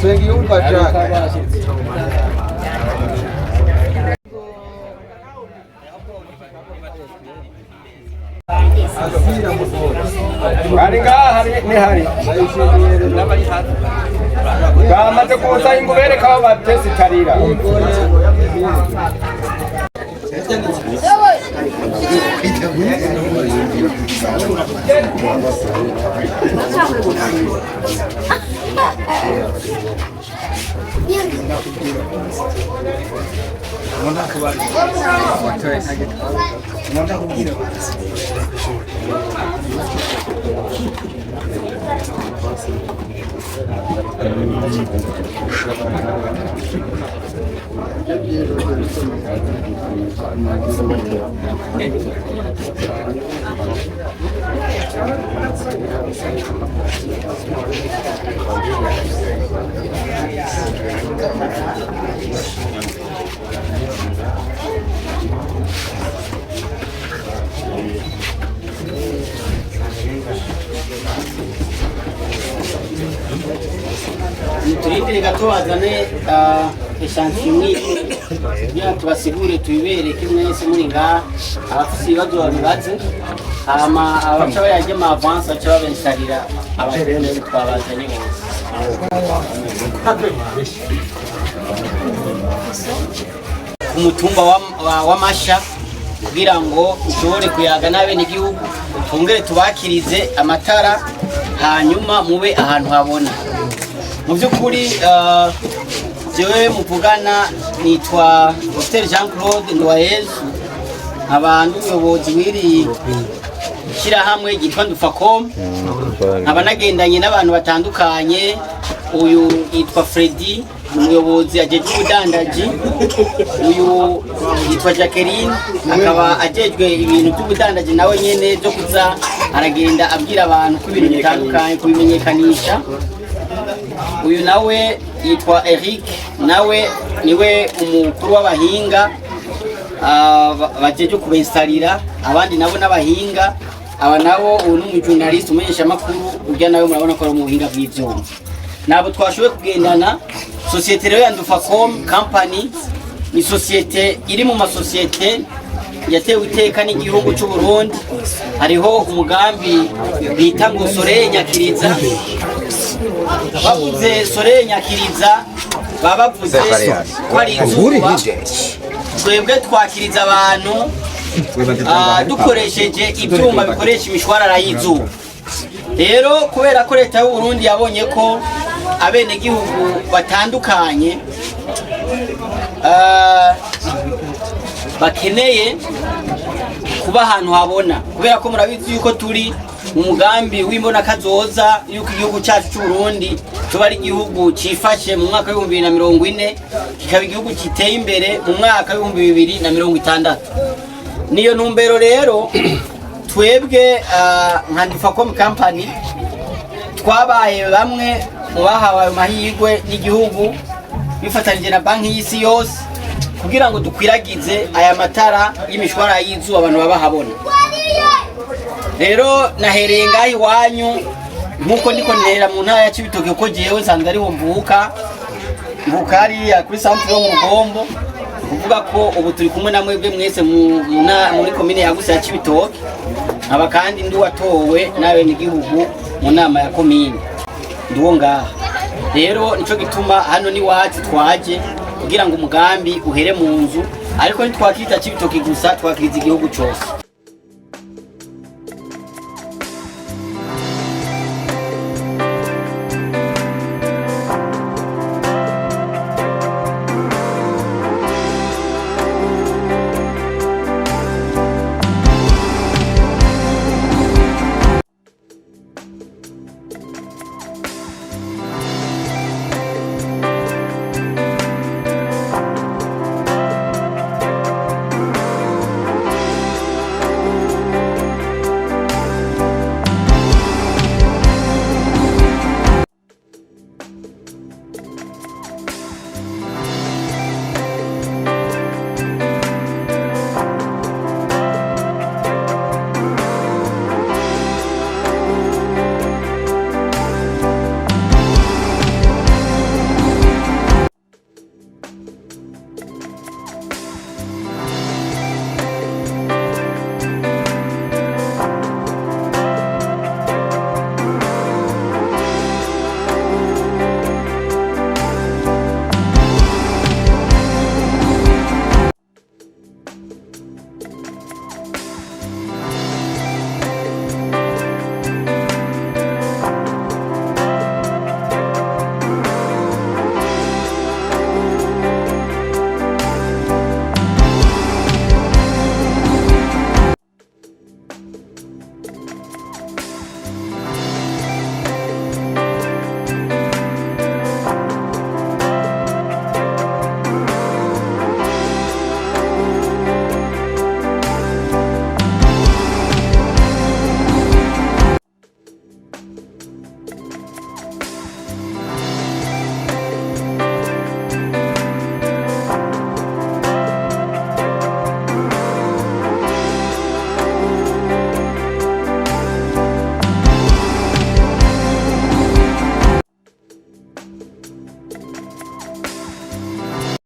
Sengi umba chaka. hari bamaze kuza ingubere kaba batesi tarira turindire gato bazane eshantiyoni kugira tubasigure tubibereke mwese muri ngaha abafite ibibazo babibaze hama abaca bayarya ama avance baca babensarira abaturage twabazanye bose ku mutumba w'amasha kugira ngo ushobore kuyaga n'abenegihugu twongere tubakirize amatara hanyuma mube ahantu habona. Mu by'ukuri jewe muvugana nitwa Dr Jean Claude Ndoyezu, abantu ubuyobozi wiri shyirahamwe yitwa Ndufacom, abanagendanye n'abantu batandukanye. Uyu yitwa Freddy, umuyobozi ajejwe ubudandaji. Uyu yitwa Jacqueline, akaba ajejwe ibintu by'ubudandaji nawe nyene byo kuza aragenda abwira abantu ko ibintu bitandukanye kubimenyekanisha. Uyu nawe yitwa Eric, nawe niwe umukuru w'abahinga bajeje kubensarira. Abandi nabo n'abahinga, aba nabo uyu n'umujournaliste umenyesha makuru ujya nawe murabona ko ari umuhinga bw'ivyuma. Nabo twashoboye kugendana. Societe rero ya Ndufacom company ni societe iri mu masociete yatewe iteka n'igihugu cy'u Burundi. Hariho umugambi bita ngo Soleil Nyakiriza. Bavuze Soleil Nyakiriza baba bavuze ko ari izuba. Twebwe twakiriza abantu dukoresheje ibyuma bikoresha imishwarara y'izuba. Rero kubera ko leta y'u Burundi yabonye ko abenegihugu batandukanye bakeneye kuba ahantu habona, kubera ko murabizi yuko turi mu mugambi w'imbona kazoza yuko igihugu cyacu cy'u Burundi tuba ari igihugu cifashe mu mwaka wa 2040 kikaba igihugu kiteye imbere mu mwaka wa 2060. Niyo ntumbero rero twebwe nka Ndufacom company twabaye bamwe mu bahawe amahirwe n'igihugu bifatanyije na banki y'isi yose kugira ngo dukwiragize aya matara y'imishwara y'izuba abantu babahabona. Rero nahereye ngaho iwanyu nkuko ndiko ntera mu ntara ya Cibitoke ko jewe nsanzwe ariho mvuka hariya kuri centre yo mu Rugombo, kuvuga ko ubu turi kumwe na mwebwe mwese muri komine yagutse ya Cibitoke, aba kandi ndi watowe n'abenegihugu mu nama ya komine ndiwo ngaha. Rero nico gituma hano ni wacu twaje kugira ngo umugambi uhere mu nzu, ariko ntitwakita Cibitoke gusa, twakiriza igihugu cyose.